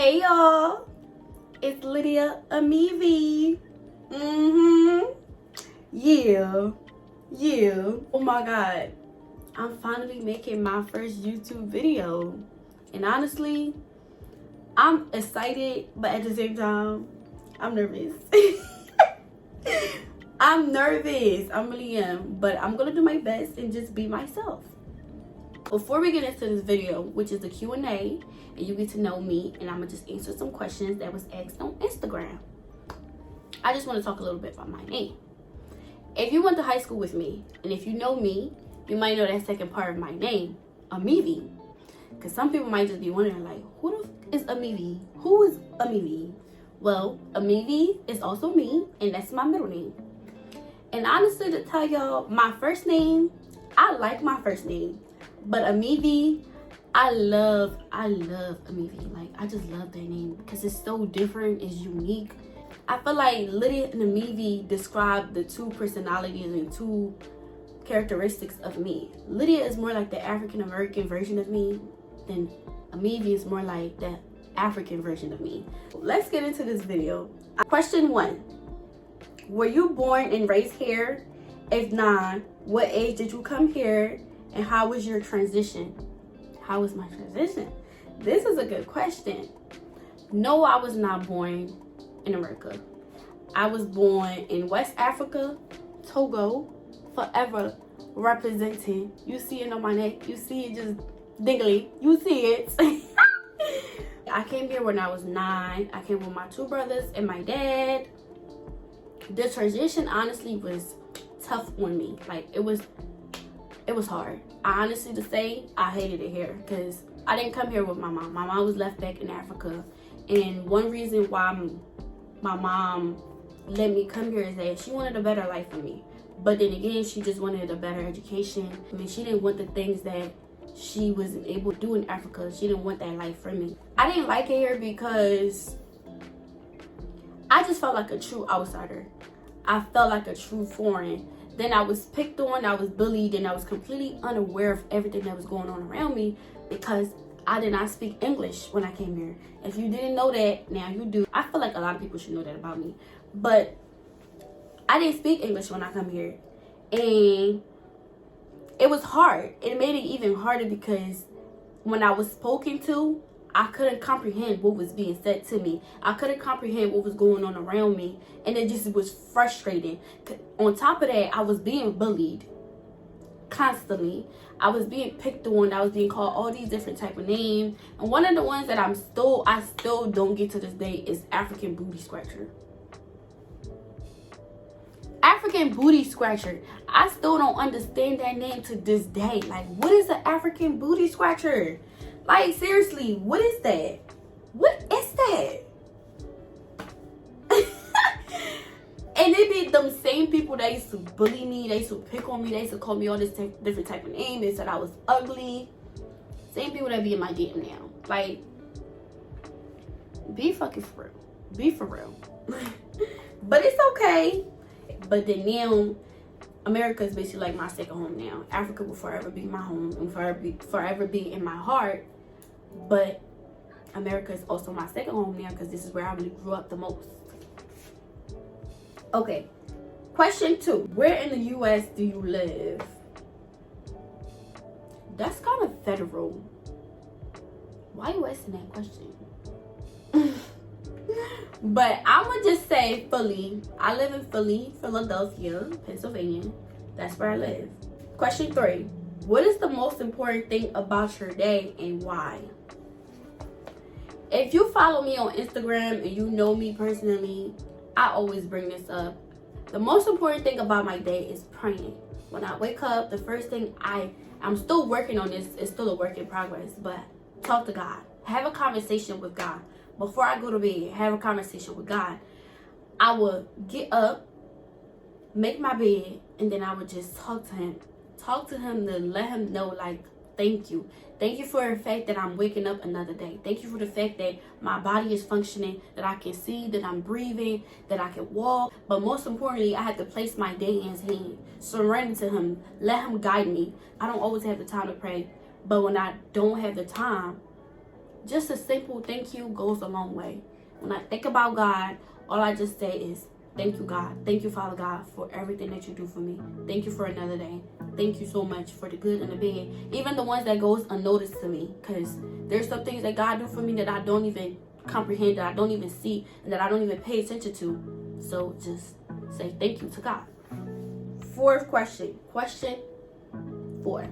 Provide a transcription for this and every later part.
Hey y'all, it's Lydia Amevi. Yeah. Oh my God, I'm finally making my first YouTube video. And honestly, I'm excited, but at the same time, I'm nervous. I'm nervous, I really am, but I'm gonna do my best and just be myself. Before we get into this video, which is a Q&A, and you get to know me, and I'm gonna just answer some questions that was asked on Instagram. I just want to talk a little bit about my name. If you went to high school with me, and if you know me, you might know that second part of my name, Amevi. Because some people might just be wondering, like, who the f is Amevi? Who is Amevi? Well, Amevi is also me, and that's my middle name. And honestly, to tell y'all, my first name, I like my first name. But Amevi, I love Amevi. Like, I just love that name because it's so different, it's unique. I feel like Lydia and Amevi describe the two personalities and two characteristics of me. Lydia is more like the African American version of me, then Amevi is more like the African version of me. Let's get into this video. Question 1. Were you born and raised here? If not, what age did you come here? And how was your transition? How was my transition? This is a good question. No, I was not born in America. I was born in West Africa, Togo, forever representing. You see it on my neck. You see it just dingly. You see it. I came here when I was 9. I came with my 2 brothers and my dad. The transition honestly was tough on me. Like, it was hard. I honestly, to say, I hated it here because I didn't come here with my mom. My mom was left back in Africa. And one reason why my mom let me come here is that she wanted a better life for me. But then again, she just wanted a better education. I mean, she didn't want the things that she wasn't able to do in Africa. She didn't want that life for me. I didn't like it here because I just felt like a true outsider. I felt like a true foreign. Then I was picked on, I was bullied, and I was completely unaware of everything that was going on around me because I did not speak English when I came here. If you didn't know that, now you do. I feel like a lot of people should know that about me. But I didn't speak English when I come here. And it was hard. It made it even harder because when I was spoken to, I couldn't comprehend what was being said to me. I couldn't comprehend what was going on around me. And it just was frustrating. On top of that, I was being bullied constantly. I was being picked on. I was being called all these different type of names. And one of the ones that I still don't get to this day is African booty scratcher. African booty scratcher. I still don't understand that name to this day. Like, what is an African booty scratcher? Like, seriously, what is that? What is that? And it be them same people that used to bully me, they used to pick on me, they used to call me all this different type of name. They said I was ugly. Same people that be in my DM now. Like, be fucking for real. Be for real. But it's okay. But then now, America is basically like my second home now. Africa will forever be my home and forever be in my heart. But America is also my second home now because this is where I really grew up the most. Okay, question 2. Where in the U.S. do you live? That's kind of federal. Why are you asking that question? But I'm going to just say Philly. I live in Philly, Philadelphia, Pennsylvania. That's where I live. Question 3. What is the most important thing about your day and why? If you follow me on Instagram and you know me personally, I always bring this up. The most important thing about my day is praying. When I wake up, the first thing I'm still working on this. It's still a work in progress, but talk to God. Have a conversation with God. Before I go to bed, have a conversation with God. I will get up, make my bed, and then I would just talk to him. Talk to him to let him know, like, thank you. Thank you for the fact that I'm waking up another day. Thank you for the fact that my body is functioning, that I can see, that I'm breathing, that I can walk. But most importantly, I had to place my day in his hand. Surrender to him. Let him guide me. I don't always have the time to pray. But when I don't have the time, just a simple thank you goes a long way. When I think about God, all I just say is, thank you, God. Thank you, Father God, for everything that you do for me. Thank you for another day. Thank you so much for the good and the bad. Even the ones that goes unnoticed to me. Because there's some things that God do for me that I don't even comprehend, that I don't even see, and that I don't even pay attention to. So just say thank you to God. Fourth question. Question 4.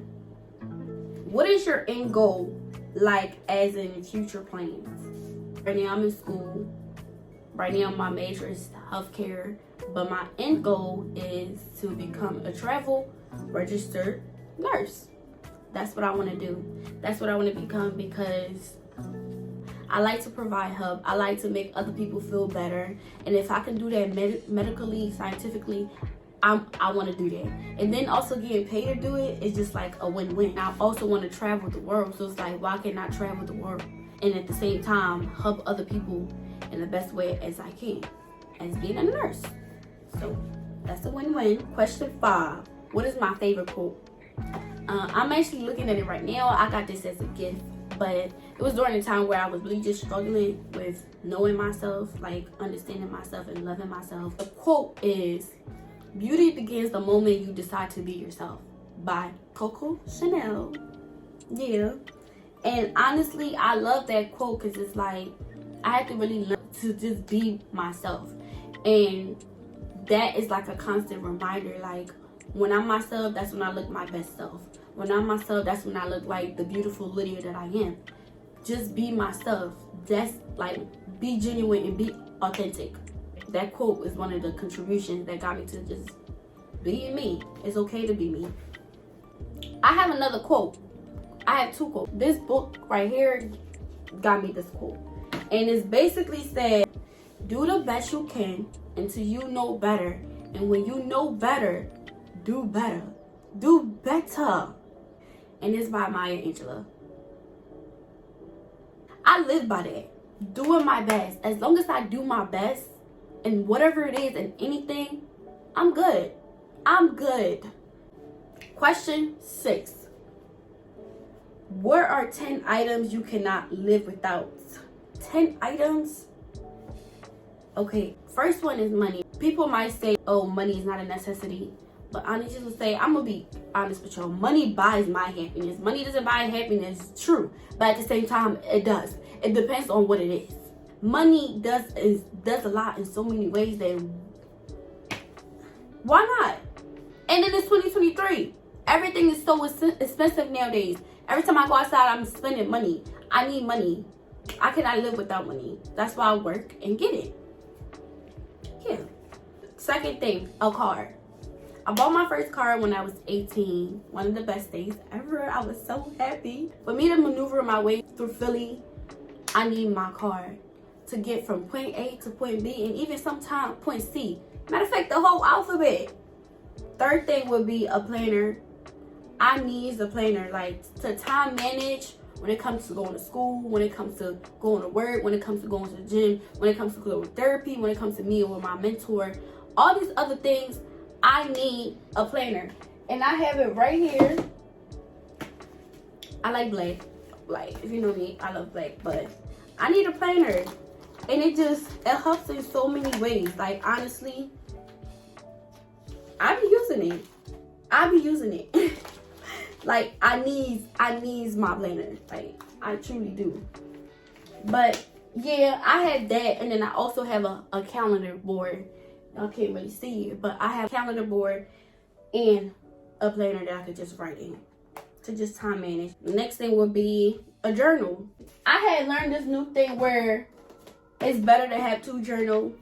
What is your end goal like as in future plans? Right now I'm in school. Right now my major is healthcare. But my end goal is to become a travel registered nurse. That's what I want to do. That's what I want to become, because I like to provide help. I like to make other people feel better. And if I can do that medically, scientifically, I want to do that. And then also getting paid to do it is just like a win-win. I also want to travel the world. So it's like, why can't I travel the world and at the same time help other people in the best way as I can, as being a nurse? So that's a win-win. Question 5. What is my favorite quote? I'm actually looking at it right now. I got this as a gift, but it was during a time where I was really just struggling with knowing myself, like understanding myself and loving myself. The quote is, "Beauty begins the moment you decide to be yourself," by Coco Chanel. Yeah. And honestly, I love that quote because it's like, I had to really learn to just be myself. And that is like a constant reminder. Like, when I'm myself, that's when I look my best self. When I'm myself, that's when I look like the beautiful Lydia that I am. Just be myself. That's like, be genuine and be authentic. That quote is one of the contributions that got me to just be me. It's okay to be me. I have another quote. I have 2 quotes. This book right here got me this quote. And it's basically said, do the best you can until you know better. And when you know better, do better. Do better. And it's by Maya Angelou. I live by that. Doing my best. As long as I do my best, and whatever it is and anything, I'm good. I'm good. Question 6. What are 10 items you cannot live without? 10 items? Okay, first one is money. People might say, oh, money is not a necessity. But I need you to say, I'm going to be honest with y'all. Money buys my happiness. Money doesn't buy happiness, true. But at the same time, it does. It depends on what it is. Money does a lot in so many ways that why not? And then it's 2023. Everything is so expensive nowadays. Every time I go outside, I'm spending money. I need money. I cannot live without money. That's why I work and get it. Yeah. Second thing, a car. I bought my first car when I was 18. One of the best days ever. I was so happy. For me to maneuver my way through Philly, I need my car to get from point A to point B, and even sometimes point C. Matter of fact, the whole alphabet. Third thing would be a planner. I need a planner, like, to time manage when it comes to going to school, when it comes to going to work, when it comes to going to the gym, when it comes to going to therapy, when it comes to me with my mentor. All these other things, I need a planner. And I have it right here. I like black. Like, if you know me, I love black. But I need a planner. And it helps in so many ways. Like, honestly, I be using it. Like, I need my planner. Like, I truly do. But yeah, I have that, and then I also have a calendar board. Y'all can't really see it, but I have a calendar board and a planner that I could just write in to just time manage. The next thing would be a journal. I had learned this new thing where it's better to have 2 journals.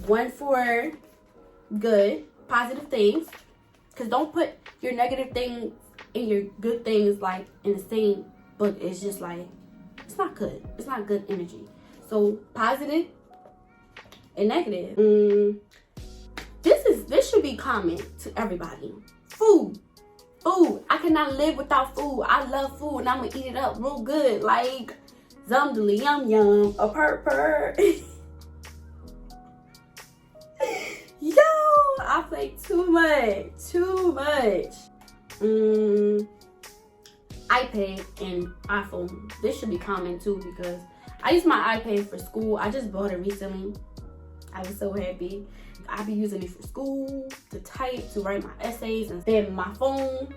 One for good, positive things. Because don't put your negative things and your good things like in the same book. It's just like, it's not good. It's not good energy. So positive and negative. This should be common to everybody. Food. I cannot live without food. I love food and I'm gonna eat it up real good. Like zumdily yum yum, a purr. Yo, I play too much. I iPad and iPhone. This should be common too because I use my iPad for school. I just bought it recently. I was so happy. I be using it for school, to type, to write my essays, and then my phone,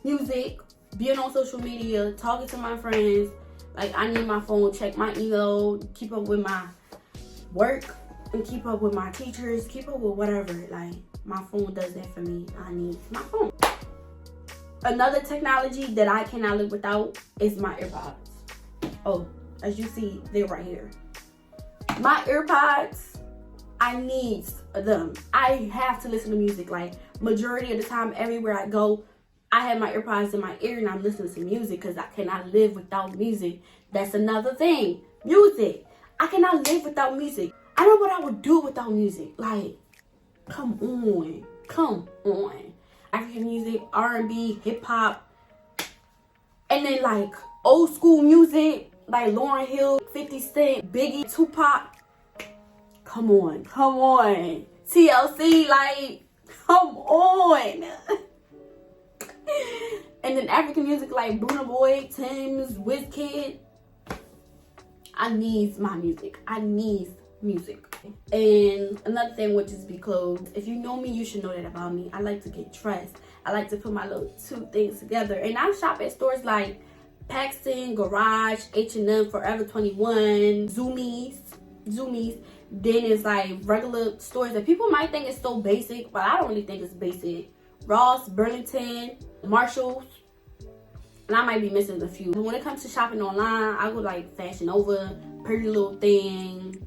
music, being on social media, talking to my friends. Like, I need my phone, check my email, keep up with my work, and keep up with my teachers, keep up with whatever. Like, my phone does that for me. I need my phone. Another technology that I cannot live without is my AirPods. Oh, as you see, they're right here. My AirPods, I need them. I have to listen to music. Like, majority of the time, everywhere I go, I have my AirPods in my ear and I'm listening to music because I cannot live without music. That's another thing. Music. I cannot live without music. I don't know what I would do without music. Like, come on. Come on. African music, R&B, hip-hop. And then, like, old school music, like Lauryn Hill, 50 Cent, Biggie, Tupac. Come on. Come on. TLC, like, come on. And then African music like Burna Boy, Tim's, Wizkid. I need my music. I need music. And another thing would just be clothes. If you know me, you should know that about me. I like to get dressed. I like to put my little two things together. And I shop at stores like Paxton, Garage, H&M, Forever 21, Zoomies. Then it's like regular stores that people might think is so basic, but I don't really think it's basic. Ross, Burlington, Marshalls, and I might be missing a few. When it comes to shopping online, I go like Fashion Nova, Pretty Little Thing,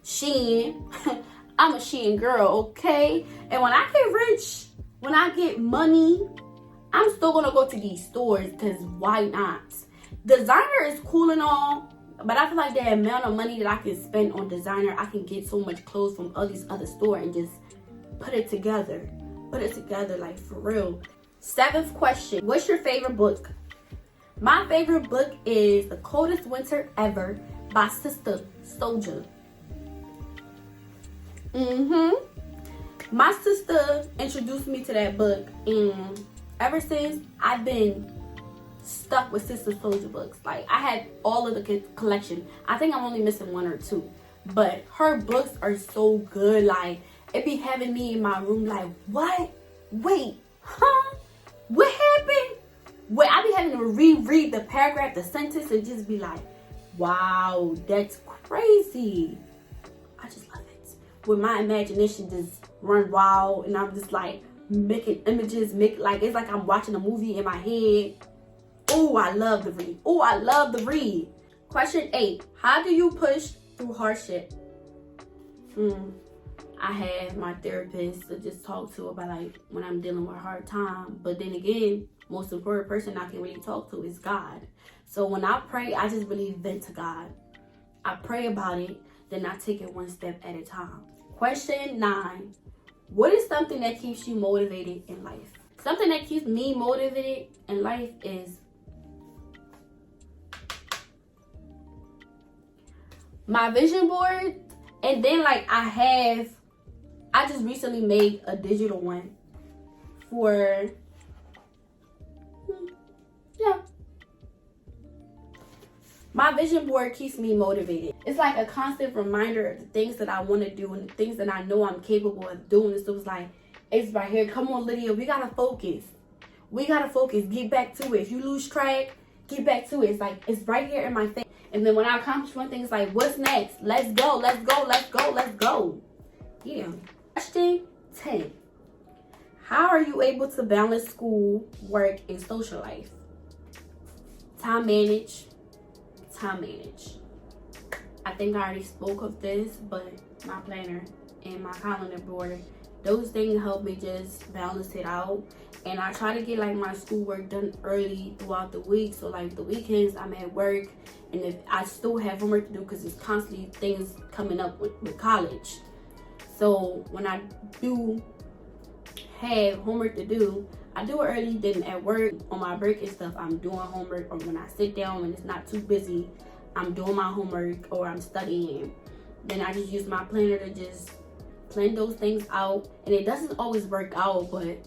Shein. I'm a Shein girl, okay? And when I get rich, when I get money, I'm still gonna go to these stores because why not? Designer is cool and all, but I feel like the amount of money that I can spend on designer, I can get so much clothes from all these other stores and just put it together. Put it together, like, for real. 7th question. What's your favorite book? My favorite book is The Coldest Winter Ever by Sister Soldier. My sister introduced me to that book, and ever since, I've been stuck with Sister Soldier books. Like, I had all of the collection. I think I'm only missing 1 or 2. But her books are so good. Like, it be having me in my room like, what? Wait, huh? What happened? Wait, I be having to reread the paragraph, the sentence, and just be like, wow, that's crazy. I just love it. With my imagination just run wild, and I'm just like making images, like it's like I'm watching a movie in my head. Oh, I love to read. Oh, I love to read. Question 8. How do you push through hardship? I have my therapist to just talk to about like when I'm dealing with a hard time. But then again, most important person I can really talk to is God. So when I pray, I just really vent to God. I pray about it, then I take it one step at a time. Question 9. What is something that keeps you motivated in life? Something that keeps me motivated in life is my vision board. And then like I just recently made a digital one for, my vision board keeps me motivated. It's like a constant reminder of the things that I want to do and the things that I know I'm capable of doing. So it's like, it's right here. Come on, Lydia, we got to focus. We got to focus. Get back to it. If you lose track, get back to it. It's like, it's right here in my face. And then when I accomplish one thing, it's like, what's next? Let's go, let's go, let's go, let's go. Yeah. Question 10. How are you able to balance school, work, and social life? Time manage. I think I already spoke of this, but my planner and my calendar board, those things help me just balance it out. And I try to get like my schoolwork done early throughout the week. So like the weekends I'm at work, and if I still have homework to do because there's constantly things coming up with college. So when I do have homework to do, I do it early. Then at work, on my break and stuff, I'm doing homework. Or when I sit down when it's not too busy, I'm doing my homework or I'm studying. Then I just use my planner to just plan those things out. And it doesn't always work out, but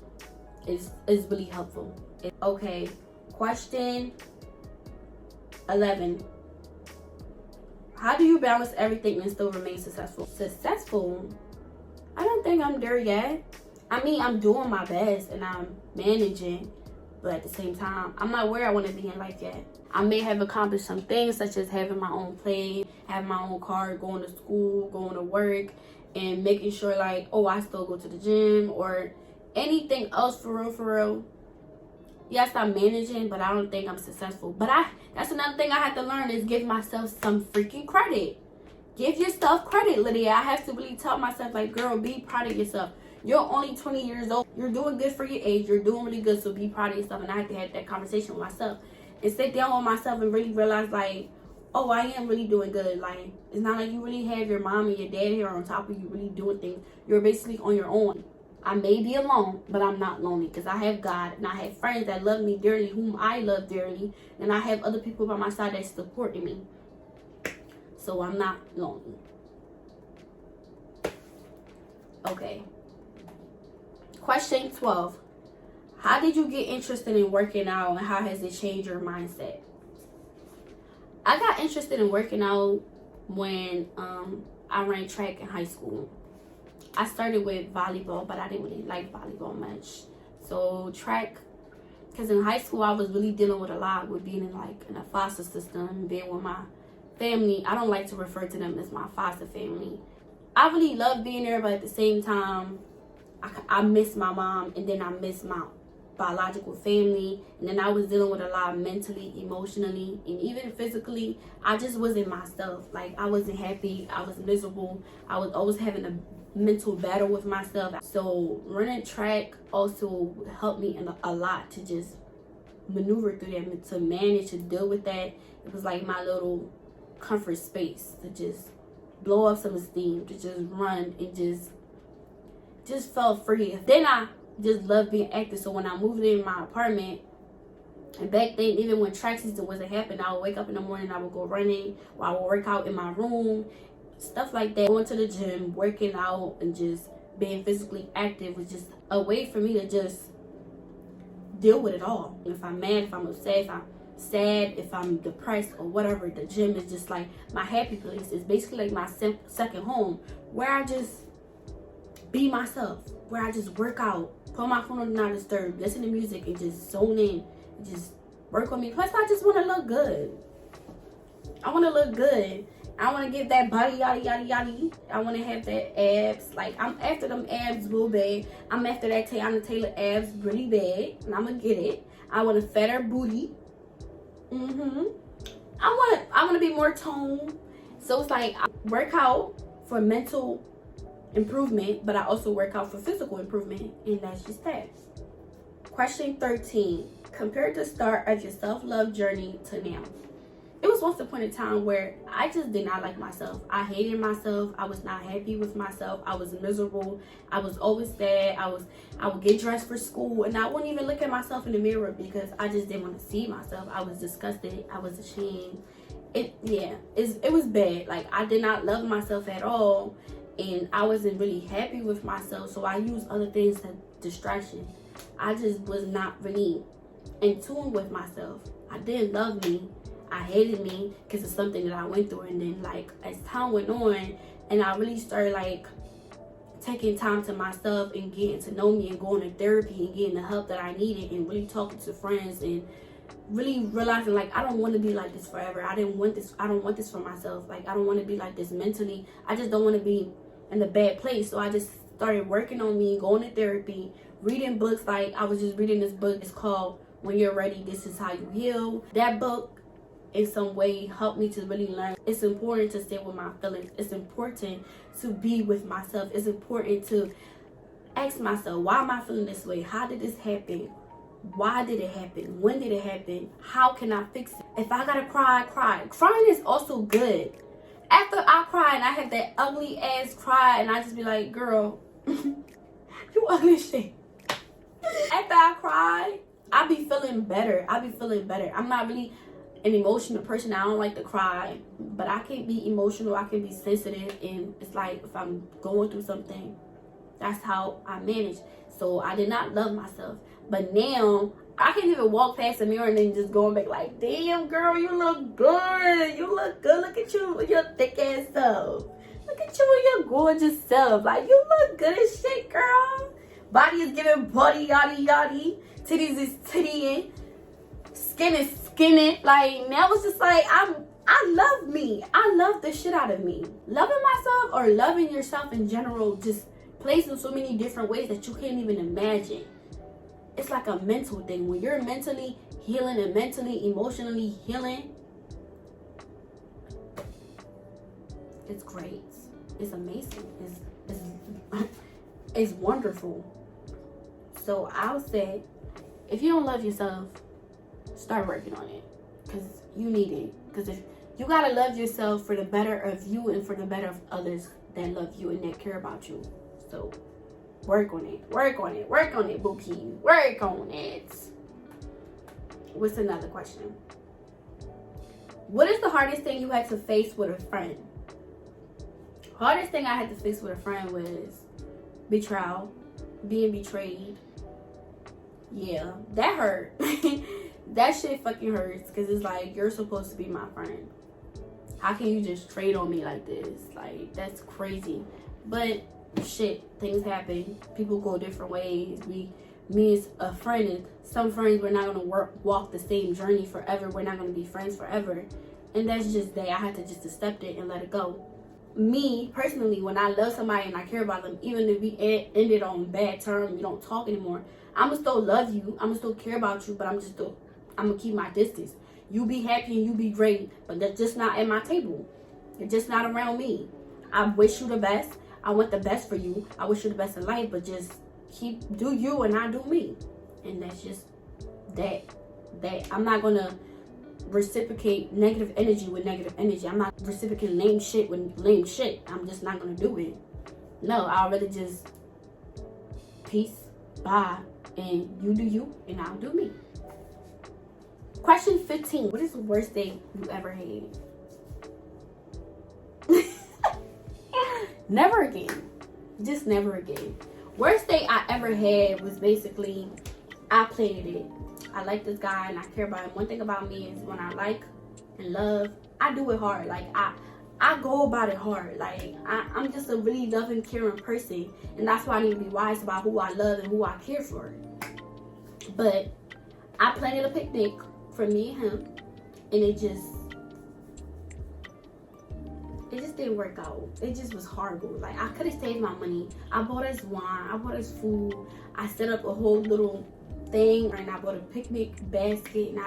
it's really helpful. Okay, Question 11. How do you balance everything and still remain successful? Successful? I don't think I'm there yet. I mean, I'm doing my best and I'm managing, but at the same time, I'm not where I want to be in life yet. I may have accomplished some things, such as having my own place, having my own car, going to school, going to work, and making sure like, oh, I still go to the gym or anything else for real. Yes, I'm managing, but I don't think I'm successful. But that's another thing I had to learn is give myself some freaking credit. Give yourself credit, Lydia. I have to really tell myself, like, girl, be proud of yourself. You're only 20 years old. You're doing good for your age. You're doing really good, so be proud of yourself. And I had to have that conversation with myself and sit down with myself and really realize, like, oh, I am really doing good. Like, it's not like you really have your mom and your dad here on top of you really doing things. You're basically on your own. I may be alone, but I'm not lonely because I have God and I have friends that love me dearly, whom I love dearly, and I have other people by my side that's supporting me. So I'm not lonely. Okay. Question 12. How did you get interested in working out and how has it changed your mindset? I got interested in working out when I ran track in high school. I started with volleyball, but I didn't really like volleyball much. So track, because in high school I was really dealing with a lot with being in a foster system, being with my family. I don't like to refer to them as my foster family. I really love being there, but at the same time, I miss my mom, and then I miss my biological family, and then I was dealing with a lot mentally, emotionally, and even physically. I just wasn't myself. Like, I wasn't happy. I was miserable. I was always having a mental battle with myself. So running track also helped me a lot to just maneuver through that, to manage to deal with that. It was like my little comfort space to just blow up some steam, to just run and just felt free. Then I just loved being active. So when I moved in my apartment, and back then, even when track season wasn't happening, I would wake up in the morning, I would go running, or I would work out in my room, stuff like that. Going to the gym, working out, and just being physically active was just a way for me to just deal with it all. If I'm mad, if I'm upset, if I'm sad, if I'm depressed or whatever, the gym is just like my happy place. It's basically like my second home, where I just be myself, where I just work out, put my phone on Do Not Disturb, listen to music, and just zone in, and just work on me. Plus, I just want to look good. I want to look good. I want to get that body, yada. I want to have that abs. Like, I'm after them abs real bad. I'm after that Tiana Taylor abs really bad, and I'm going to get it. I want a fatter booty. I want to be more toned. So it's like I work out for mental improvement, but I also work out for physical improvement, and that's just that. Question 13. Compare the start of your self-love journey to now. It was once upon a time where I just did not like myself. I hated myself. I was not happy with myself. I was miserable. I was always sad. I would get dressed for school, and I wouldn't even look at myself in the mirror because I just didn't want to see myself. I was disgusted. I was ashamed. It was bad. Like, I did not love myself at all, and I wasn't really happy with myself. So I used other things as distraction. I just was not really in tune with myself. I didn't love me. I hated me because it's something that I went through. And then, like, as time went on and I really started, like, taking time to myself and getting to know me and going to therapy and getting the help that I needed and really talking to friends and really realizing, like, I don't want to be like this forever. I don't want this for myself. Like, I don't want to be like this mentally. I just don't want to be in a bad place. So I just started working on me, going to therapy, reading books. Like, I was just reading this book. It's called When You're Ready, This Is How You Heal. That book in some way helped me to really learn it's important to sit with my feelings. It's important to be with myself. It's important to ask myself, why am I feeling this way? How did this happen? Why did it happen? When did it happen? How can I fix it? If I gotta cry, cry. Crying is also good. After I cry and I have that ugly ass cry and I just be like, girl, you ugly shit. After I cry, I be feeling better. I'm not really an emotional person. I don't like to cry, but I can be emotional. I can be sensitive, and it's like if I'm going through something, that's how I manage. So I did not love myself, but now I can't even walk past the mirror and then just going back like, damn, girl, you look good. You look good. Look at you with your thick ass self. Look at you with your gorgeous self. Like, you look good as shit, girl. Body is giving body, yaddy, yaddy. Titties is tittying. Skin is skinning. Like, now it's just like, I love me. I love the shit out of me. Loving myself or loving yourself in general just plays in so many different ways that you can't even imagine. It's like a mental thing. When you're mentally healing and mentally, emotionally healing, it's great. It's amazing. It's wonderful. So I would say, if you don't love yourself, start working on it. Because you need it. Because if you got to love yourself for the better of you and for the better of others that love you and that care about you. So work on it. Work on it. Work on it, Bookie. Work on it. What's another question? What is the hardest thing you had to face with a friend? Hardest thing I had to face with a friend was betrayal. Being betrayed. Yeah, that hurt. That shit fucking hurts. Because it's like, you're supposed to be my friend. How can you just trade on me like this? Like, that's crazy. But shit, things happen. People go different ways. Me as a friend, and some friends, we're not gonna walk the same journey forever. We're not gonna be friends forever, and that's just that. I had to just accept it and let it go. Me personally, when I love somebody and I care about them, even if we ended on bad terms, we don't talk anymore, I'ma still love you. I'ma still care about you, but I'm gonna keep my distance. You be happy and you be great, but that's just not at my table. You're just not around me. I wish you the best. I want the best for you. I wish you the best in life, but just do you and I do me. And that's just that. I'm not gonna reciprocate negative energy with negative energy. I'm not reciprocating lame shit with lame shit. I'm just not gonna do it. No, I'll rather just peace, bye, and you do you and I'll do me. Question 15. What is the worst day you ever had? Never again. Just never again. Worst day I ever had was basically, I planned it. I like this guy and I care about him. One thing about me is when I like and love, I do it hard. Like, I go about it hard. Like, I'm just a really loving, caring person. And that's why I need to be wise about who I love and who I care for. But I planned a picnic for me and him. And it just didn't work out. It just was horrible. Like, I could have saved my money. I bought us wine. I bought us food. I set up a whole little thing. And I bought a picnic basket. And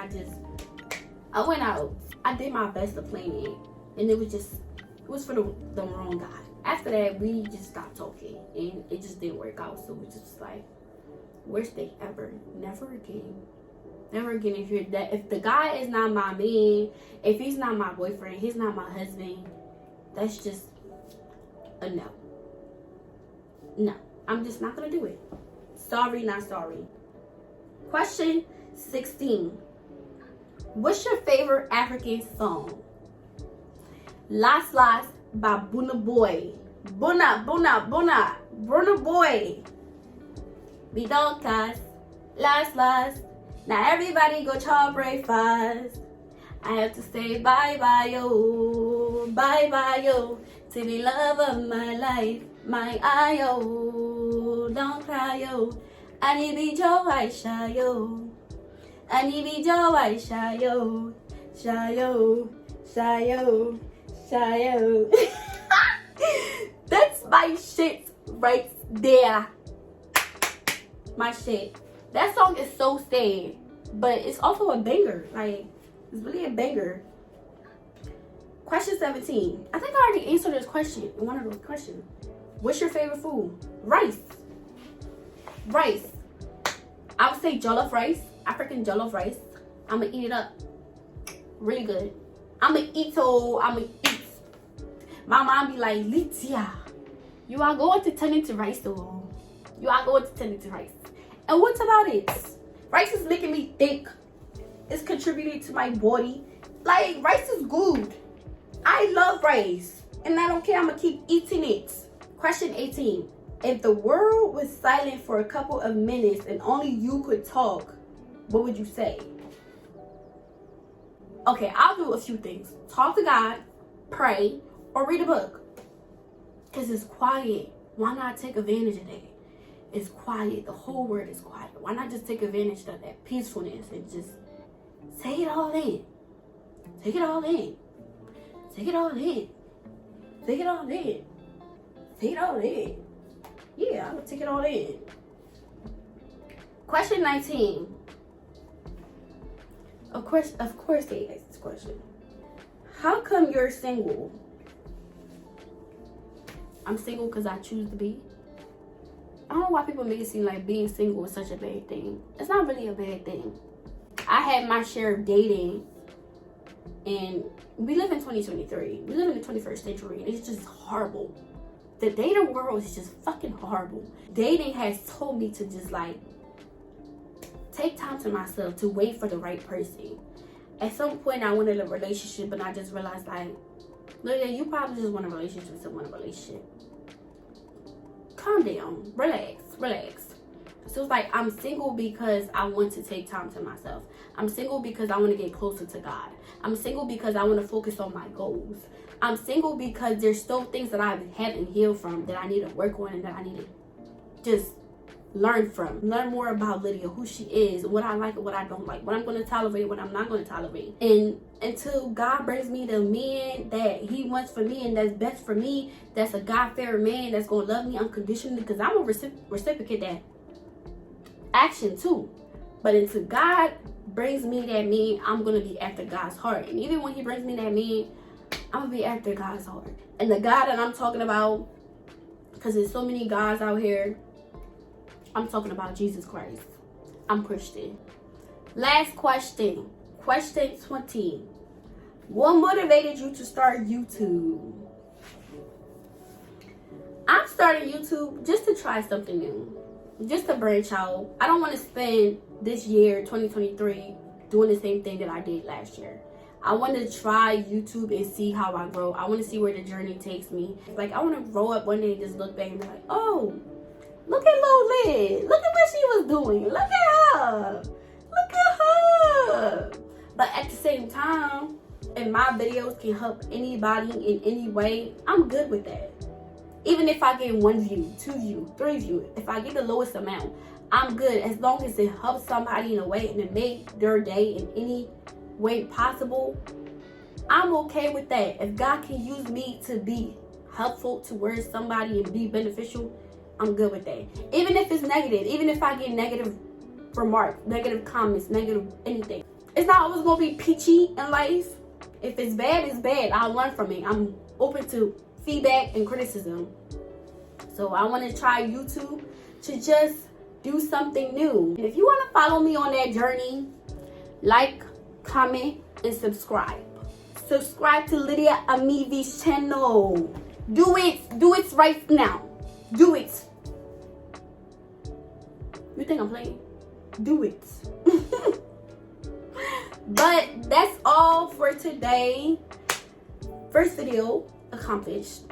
I went out. I did my best to plan it. And it was for the wrong guy. After that, we just stopped talking. And it just didn't work out. So we just like, worst day ever. Never again. Never again. If the guy is not my man, if he's not my boyfriend, he's not my husband, that's just a no. No, I'm just not gonna do it. Sorry, not sorry. Question 16. What's your favorite African song? Las Las by Burna Boy. Burna Boy. Bidocas. Las Las. Now everybody go chop breakfast. I have to say bye-bye, yo, bye-bye, yo, to the love of my life, my eye, yo, don't cry, yo, I need be Joe Aisha, yo, I need be Joe Aisha, yo, shayo, shayo, shayo. That's my shit right there. My shit. That song is so sad, but it's also a banger, like, it's really a banger. Question 17. I think I already answered this question in one of those questions. What's your favorite food? Rice. Rice. I would say jollof rice. African jollof rice. I'ma eat it up. Really good. I'ma eat. My mom be like, Litia, you are going to turn into rice though. You are going to turn into rice. And what's about it? Rice is making me think. It's contributing to my body. Like, rice is good. I love rice. And I don't care. I'm going to keep eating it. Question 18. If the world was silent for a couple of minutes and only you could talk, what would you say? Okay, I'll do a few things. Talk to God, pray, or read a book. Because it's quiet. Why not take advantage of that? It's quiet. The whole world is quiet. Why not just take advantage of that peacefulness and just take it all in? Take it all in. Take it all in. Take it all in. Take it all in. Yeah, I'm going to take it all in. Question 19. Of course they asked this question. How come you're single? I'm single because I choose to be. I don't know why people make it seem like being single is such a bad thing. It's not really a bad thing. I had my share of dating, and we live in 2023. We live in the 21st century, and it's just horrible. The dating world is just fucking horrible. Dating has told me to just like take time to myself, to wait for the right person. At some point, I wanted a relationship, and I just realized like, look, you probably just want a relationship to want a relationship. Calm down, relax. So it's like, I'm single because I want to take time to myself. I'm single because I want to get closer to God. I'm single because I want to focus on my goals. I'm single because there's still things that I haven't healed from, that I need to work on, and that I need to just learn from. Learn more about Lydia, who she is, what I like and what I don't like, what I'm going to tolerate, what I'm not going to tolerate. And until God brings me the man that he wants for me and that's best for me, that's a God-fearing man that's going to love me unconditionally, because I'm going to reciprocate that action too. But until God brings me that man, I'm going to be after God's heart. And even when he brings me that man, I'm going to be after God's heart. And the God that I'm talking about, because there's so many gods out here, I'm talking about Jesus Christ. I'm Christian. Last question. Question 20. What motivated you to start YouTube? I'm starting YouTube just to try something new. Just to branch out. I don't want to spend this year, 2023, doing the same thing that I did last year. I want to try YouTube and see how I grow. I want to see where the journey takes me. Like, I want to grow up one day and just look back and be like, oh, look at Lil Lid. Look at what she was doing. Look at her. Look at her. But at the same time, if my videos can help anybody in any way, I'm good with that. Even if I get 1 view, 2 view, 3 view, if I get the lowest amount, I'm good. As long as it helps somebody in a way and it makes their day in any way possible, I'm okay with that. If God can use me to be helpful towards somebody and be beneficial, I'm good with that. Even if it's negative, even if I get negative remarks, negative comments, negative anything. It's not always going to be peachy in life. If it's bad, it's bad. I'll learn from it. I'm open to feedback and criticism. So I want to try YouTube to just do something new. And if you want to follow me on that journey, like, comment, and subscribe. Subscribe to Lydia Amivi's channel. Do it. Do it right now. Do it. You think I'm playing? Do it. But that's all for today. First video accomplished.